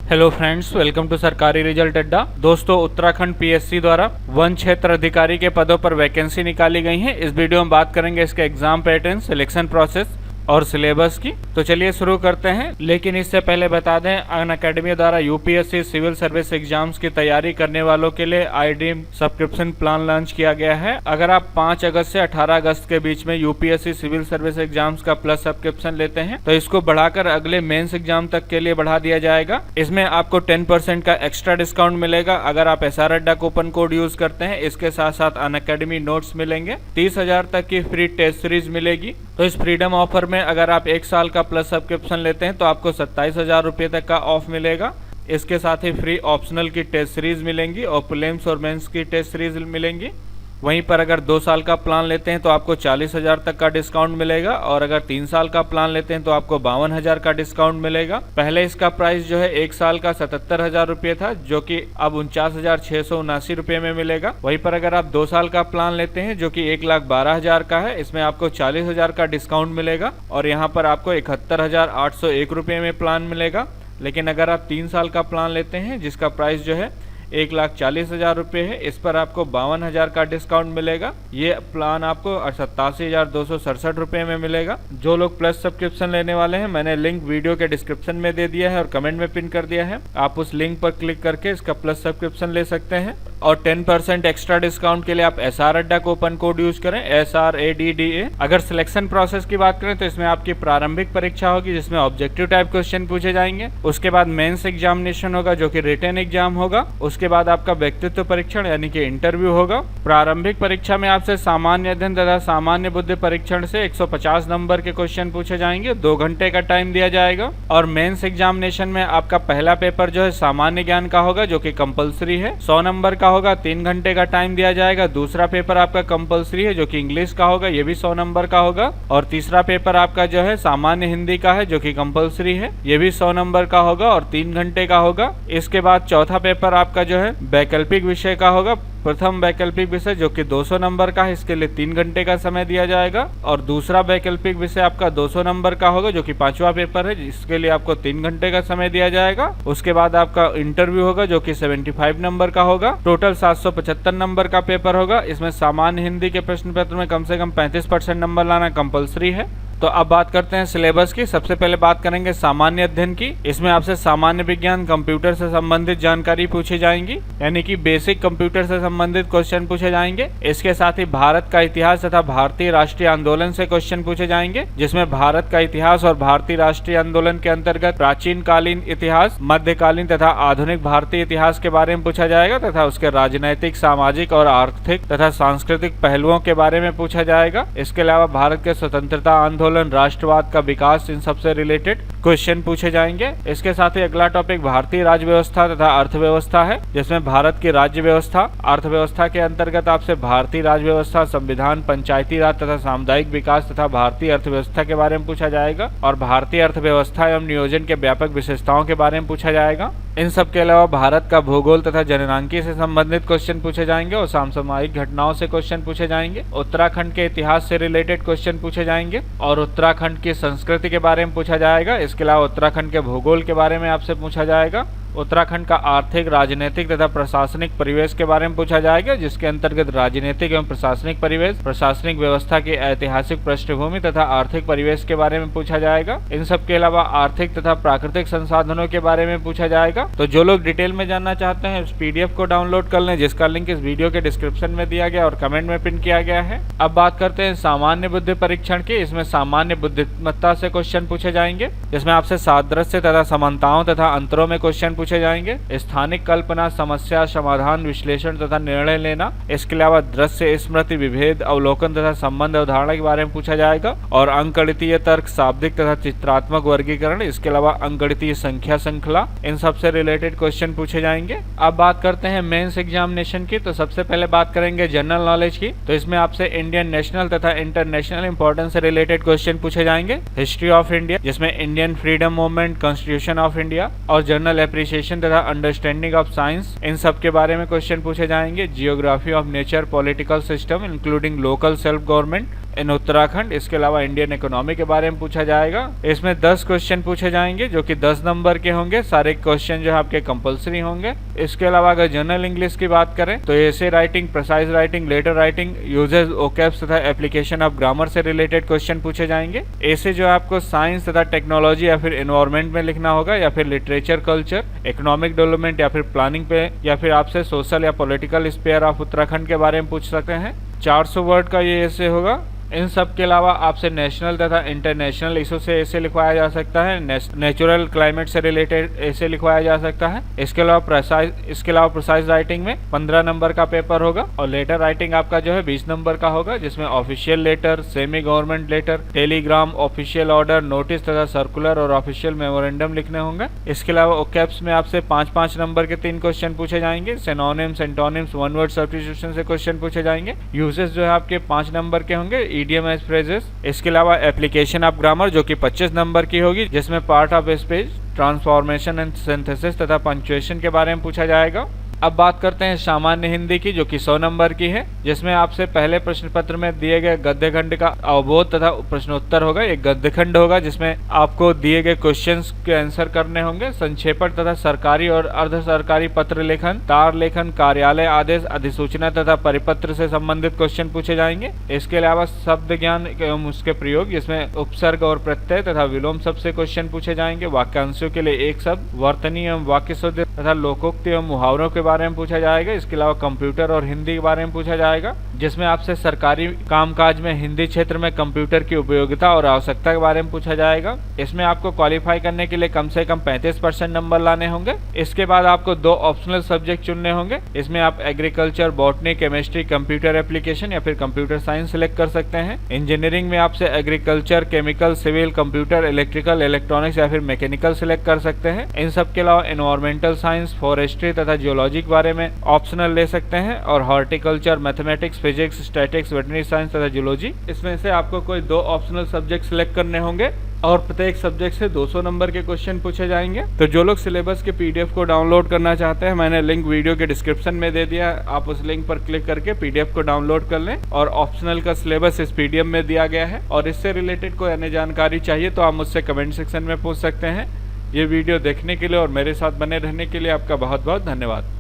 Hello friends, welcome to सरकारी result अड्डा। दोस्तों, उत्तराखंड पीएससी द्वारा वन क्षेत्र अधिकारी के पदों पर वैकेंसी निकाली गई है। इस वीडियो में बात करेंगे इसके एग्जाम पैटर्न, सिलेक्शन प्रोसेस और सिलेबस की। तो चलिए शुरू करते हैं, लेकिन इससे पहले बता दें अनअकैडमी द्वारा यूपीएससी सिविल सर्विस एग्जाम्स की तैयारी करने वालों के लिए आईडीम सब्सक्रिप्शन प्लान लॉन्च किया गया है। अगर आप 5 अगस्त से 18 अगस्त के बीच में यूपीएससी सिविल सर्विस एग्जाम्स का प्लस सब्सक्रिप्शन लेते हैं तो इसको बढ़ाकर अगले मेंस एग्जाम तक के लिए बढ़ा दिया जाएगा। इसमें आपको 10% का एक्स्ट्रा डिस्काउंट मिलेगा अगर आप SR अड्डा कूपन कोड यूज करते हैं। इसके साथ साथ अनअकैडमी नोट्स मिलेंगे, 30,000 तक की फ्री टेस्ट सीरीज मिलेगी। तो इस फ्रीडम ऑफर में अगर आप 1 साल का प्लस सब्सक्रिप्शन लेते हैं तो आपको 27,000 रुपये तक का ऑफ मिलेगा। इसके साथ ही फ्री ऑप्शनल की टेस्ट सीरीज मिलेंगी और प्रीलिम्स और मेंस की टेस्ट सीरीज मिलेंगी। वहीं पर अगर 2 साल का प्लान लेते हैं तो आपको 40,000 तक का डिस्काउंट मिलेगा और अगर 3 साल का प्लान लेते हैं तो आपको 52,000 का डिस्काउंट मिलेगा। पहले इसका प्राइस जो है 1 साल का 77,000 रुपये था, जो कि अब 49,679 रुपये में मिलेगा। वहीं पर अगर आप 2 साल का प्लान लेते हैं जो कि 1,12,000 का है, इसमें आपको 40,000 का डिस्काउंट मिलेगा और यहाँ पर आपको 71,801 रुपये में प्लान मिलेगा। लेकिन अगर आप 3 साल का प्लान लेते हैं जिसका प्राइस जो है 1,40,000 रुपये है, इस पर आपको 52,000 का डिस्काउंट मिलेगा। ये प्लान आपको 87,267 रुपये में मिलेगा। जो लोग प्लस सब्सक्रिप्शन लेने वाले हैं, मैंने लिंक वीडियो के डिस्क्रिप्शन में दे दिया है और कमेंट में पिन कर दिया है। आप उस लिंक पर क्लिक करके इसका प्लस सब्सक्रिप्शन ले सकते हैं और 10% एक्स्ट्रा डिस्काउंट के लिए आप SR अड्डा कूपन कोड यूज करें, SRADDA। अगर सिलेक्शन प्रोसेस की बात करें तो इसमें आपकी प्रारंभिक परीक्षा होगी जिसमें ऑब्जेक्टिव टाइप क्वेश्चन पूछे जाएंगे। उसके बाद मेंस एग्जामिनेशन होगा जो कि रिटन एग्जाम होगा। उसके बाद आपका व्यक्तित्व परीक्षण यानी कि इंटरव्यू होगा। प्रारंभिक परीक्षा में आपसे सामान्य अध्ययन तथा सामान्य बुद्धि परीक्षण से 150 नंबर के क्वेश्चन पूछे जाएंगे। 2 घंटे का टाइम दिया जाएगा। और मेंस एग्जामिनेशन में आपका पहला पेपर जो है सामान्य ज्ञान का होगा जो कि कंपलसरी है, 100 नंबर का होगा, 3 घंटे का टाइम दिया जाएगा। दूसरा पेपर आपका कंपलसरी है जो कि इंग्लिश का होगा, ये भी 100 नंबर का होगा। और तीसरा पेपर आपका जो है सामान्य हिंदी का है जो कि कंपलसरी है, ये भी 100 नंबर का होगा और 3 घंटे का होगा। इसके बाद चौथा पेपर आपका जो है वैकल्पिक विषय का होगा। प्रथम वैकल्पिक विषय जो कि 200 नंबर का है, इसके लिए 3 घंटे का समय दिया जाएगा। और दूसरा वैकल्पिक विषय आपका 200 नंबर का होगा जो कि 5वां पेपर है, जिसके लिए आपको 3 घंटे का समय दिया जाएगा। उसके बाद आपका इंटरव्यू होगा जो कि 75 नंबर का होगा। टोटल 775 नंबर का पेपर होगा। इसमें सामान्य हिंदी के प्रश्न पत्र में कम से कम 35% नंबर लाना कंपलसरी है। तो अब बात करते हैं सिलेबस की। सबसे पहले बात करेंगे सामान्य अध्ययन की। इसमें आपसे सामान्य विज्ञान, कंप्यूटर से संबंधित जानकारी पूछी जाएंगी, यानी कि बेसिक कंप्यूटर से संबंधित क्वेश्चन पूछे जाएंगे। इसके साथ ही भारत का इतिहास तथा भारतीय राष्ट्रीय आंदोलन से क्वेश्चन पूछे जाएंगे, जिसमें भारत का इतिहास और भारतीय राष्ट्रीय आंदोलन के अंतर्गत प्राचीन कालीन इतिहास, मध्यकालीन तथा आधुनिक भारतीय इतिहास के बारे में पूछा जाएगा तथा उसके राजनैतिक, सामाजिक और आर्थिक तथा सांस्कृतिक पहलुओं के बारे में पूछा जाएगा। इसके अलावा भारत के स्वतंत्रता आंदोलन, राष्ट्रवाद का विकास, इन सबसे रिलेटेड क्वेश्चन पूछे जाएंगे। इसके साथ ही अगला टॉपिक भारतीय राज्य व्यवस्था तथा अर्थव्यवस्था है, जिसमें भारत की राज्य व्यवस्था, अर्थव्यवस्था के अंतर्गत आपसे भारतीय राज्य व्यवस्था, संविधान, पंचायती राज तथा सामुदायिक विकास तथा भारतीय अर्थव्यवस्था के बारे में पूछा जाएगा और भारतीय अर्थव्यवस्था एवं नियोजन के व्यापक विशेषताओं के बारे में पूछा जाएगा। इन सब के अलावा भारत का भूगोल तथा जननांकी से संबंधित क्वेश्चन पूछे जाएंगे और समसामयिक घटनाओं से क्वेश्चन पूछे जाएंगे। उत्तराखंड के इतिहास से रिलेटेड क्वेश्चन पूछे जाएंगे और उत्तराखंड की संस्कृति के बारे में पूछा जाएगा। इसके अलावा उत्तराखंड के भूगोल के बारे में आपसे पूछा जाएगा। उत्तराखंड का आर्थिक, राजनीतिक तथा प्रशासनिक परिवेश के बारे में पूछा जाएगा, जिसके अंतर्गत राजनीतिक एवं प्रशासनिक परिवेश, प्रशासनिक व्यवस्था की ऐतिहासिक पृष्ठभूमि तथा आर्थिक परिवेश के बारे में पूछा जाएगा। इन सब के अलावा आर्थिक तथा प्राकृतिक संसाधनों के बारे में पूछा जाएगा। तो जो लोग डिटेल में जानना चाहते हैं उस PDF को डाउनलोड कर लें, जिसका लिंक इस वीडियो के डिस्क्रिप्शन में दिया गया और कमेंट में पिन किया गया है। अब बात करते हैं सामान्य बुद्धि परीक्षण की। इसमें सामान्य बुद्धिमत्ता से क्वेश्चन पूछे जाएंगे, जिसमें आपसे सादृश्य तथा समानताओं तथा अंतरों में क्वेश्चन पूछे जाएंगे। स्थानिक कल्पना, समस्या समाधान, विश्लेषण तथा निर्णय लेना। इसके अलावा दृश्य, स्मृति, विभेद, अवलोकन तथा संबंध अवधारणा के बारे में पूछा जाएगा और अंकगणितीय तर्क, शाब्दिक तथा चित्रात्मक वर्गीकरण। इसके अलावा अंकगणितीय संख्या श्रृंखला, इन सबसे रिलेटेड क्वेश्चन पूछे जाएंगे। अब बात करते हैं मेंस एग्जामिनेशन की। तो सबसे पहले बात करेंगे जनरल नॉलेज की। तो इसमें आपसे इंडियन नेशनल तथा इंटरनेशनल इंपॉर्टेंस से रिलेटेड क्वेश्चन पूछे जाएंगे। हिस्ट्री ऑफ इंडिया, जिसमें Indian freedom movement, constitution of India और जनरल एप्रिसिएशन तथा अंडरस्टैंडिंग ऑफ साइंस, इन सब के बारे में क्वेश्चन पूछे जाएंगे। Geography of nature, political system including local self government in Uttarakhand. इसके अलावा इंडियन इकोनॉमी के बारे में पूछा जाएगा। इसमें 10 क्वेश्चन पूछे जाएंगे जो कि 10 नंबर के होंगे। सारे क्वेश्चन जो है आपके कंपलसरी होंगे। इसके अलावा अगर जनरल इंग्लिश की बात करें तो essay writing, precis writing, letter writing, usages, vocabs तथा एप्लीकेशन ऑफ ग्रामर से रिलेटेड क्वेश्चन पूछे जाएंगे। ऐसे जो आपको साइंस तथा टेक्नोलॉजी या फिर एनवायरमेंट में लिखना होगा, या फिर लिटरेचर, कल्चर, इकोनॉमिक डेवलपमेंट, या फिर प्लानिंग पे, या फिर आपसे सोशल या पॉलिटिकल स्फीयर ऑफ उत्तराखंड के बारे में पूछ सकते हैं। 400 वर्ड का ये ऐसे होगा। इन सब के अलावा आपसे नेशनल तथा इंटरनेशनल इशू से ऐसे लिखवाया जा सकता है। नेचुरल क्लाइमेट से रिलेटेड ऐसे लिखवाया जा सकता है। इसके अलावा प्रिसाइज राइटिंग में 15 नंबर का पेपर होगा। और लेटर राइटिंग आपका जो है 20 नंबर का होगा, जिसमें official letter, semi government letter, telegram, official order, notice तथा सर्कुलर और ऑफिशियल मेमोरेंडम लिखने होंगे। इसके अलावा ओकैब्स में आपसे 5-5 नंबर के 3 क्वेश्चन पूछे जाएंगे। Synonyms, antonyms, one word substitution से क्वेश्चन पूछे जाएंगे। यूजेस जो है आपके 5 नंबर के होंगे, ईडीएम एज फ्रेजेस। इसके अलावा एप्लीकेशन ऑफ ग्रामर जो कि 25 नंबर की होगी, जिसमें part of speech, transformation and synthesis तथा पंक्चुएशन के बारे में पूछा जाएगा। अब बात करते हैं सामान्य हिंदी की जो कि 100 नंबर की है, जिसमें आपसे पहले प्रश्न पत्र में दिए गए गद्य खंड का अवबोध तथा प्रश्नोत्तर होगा। एक गद्य खंड होगा जिसमें आपको दिए गए क्वेश्चंस के आंसर करने होंगे। संक्षेपण तथा सरकारी और अर्ध सरकारी पत्र लेखन, तार लेखन, कार्यालय आदेश, अधिसूचना तथा परिपत्र से संबंधित क्वेश्चन पूछे जाएंगे। इसके अलावा शब्द ज्ञान एवं उसके प्रयोग, जिसमें उपसर्ग और प्रत्यय तथा विलोम शब्द से क्वेश्चन पूछे जाएंगे। वाक्यांशों के लिए एक शब्द, वर्तनी एवं वाक्य शुद्धि तथा लोकोक्ति एवं मुहावरों के बारे में पूछा जाएगा। इसके अलावा कंप्यूटर और हिंदी के बारे में पूछा जाएगा, जिसमें आपसे सरकारी कामकाज में हिंदी क्षेत्र में कंप्यूटर की उपयोगिता और आवश्यकता के बारे में पूछा जाएगा। इसमें आपको क्वालिफाई करने के लिए कम से कम 35% नंबर लाने होंगे। इसके बाद आपको 2 ऑप्शनल सब्जेक्ट चुनने होंगे। इसमें आप agriculture, botany, chemistry, computer application या फिर कंप्यूटर साइंस सिलेक्ट कर सकते हैं। इंजीनियरिंग में आपसे agriculture, chemical, civil, computer, electrical, electronics या फिर मैकेनिकल सिलेक्ट कर सकते हैं। इन सब के अलावा एनवायरमेंटल साइंस, फॉरेस्ट्री तथा जियोलॉजी के बारे में ऑप्शनल ले सकते हैं। और horticulture, mathematics, physics, statics, veterinary science तथा जियोलॉजी, इसमें से आपको कोई 2 ऑप्शनल सब्जेक्ट सिलेक्ट करने होंगे और प्रत्येक सब्जेक्ट से 200 नंबर के क्वेश्चन पूछे जाएंगे। तो जो लोग सिलेबस के पीडीएफ को डाउनलोड करना चाहते हैं, मैंने लिंक वीडियो के डिस्क्रिप्शन में दे दिया। आप उस लिंक पर क्लिक करके पीडीएफ को डाउनलोड कर लें। और ऑप्शनल का सिलेबस इस पीडीएफ में दिया गया है। और इससे रिलेटेड कोई अन्य जानकारी चाहिए तो आप मुझसे कमेंट सेक्शन में पूछ सकते हैं। ये वीडियो देखने के लिए और मेरे साथ बने रहने के लिए आपका बहुत बहुत धन्यवाद।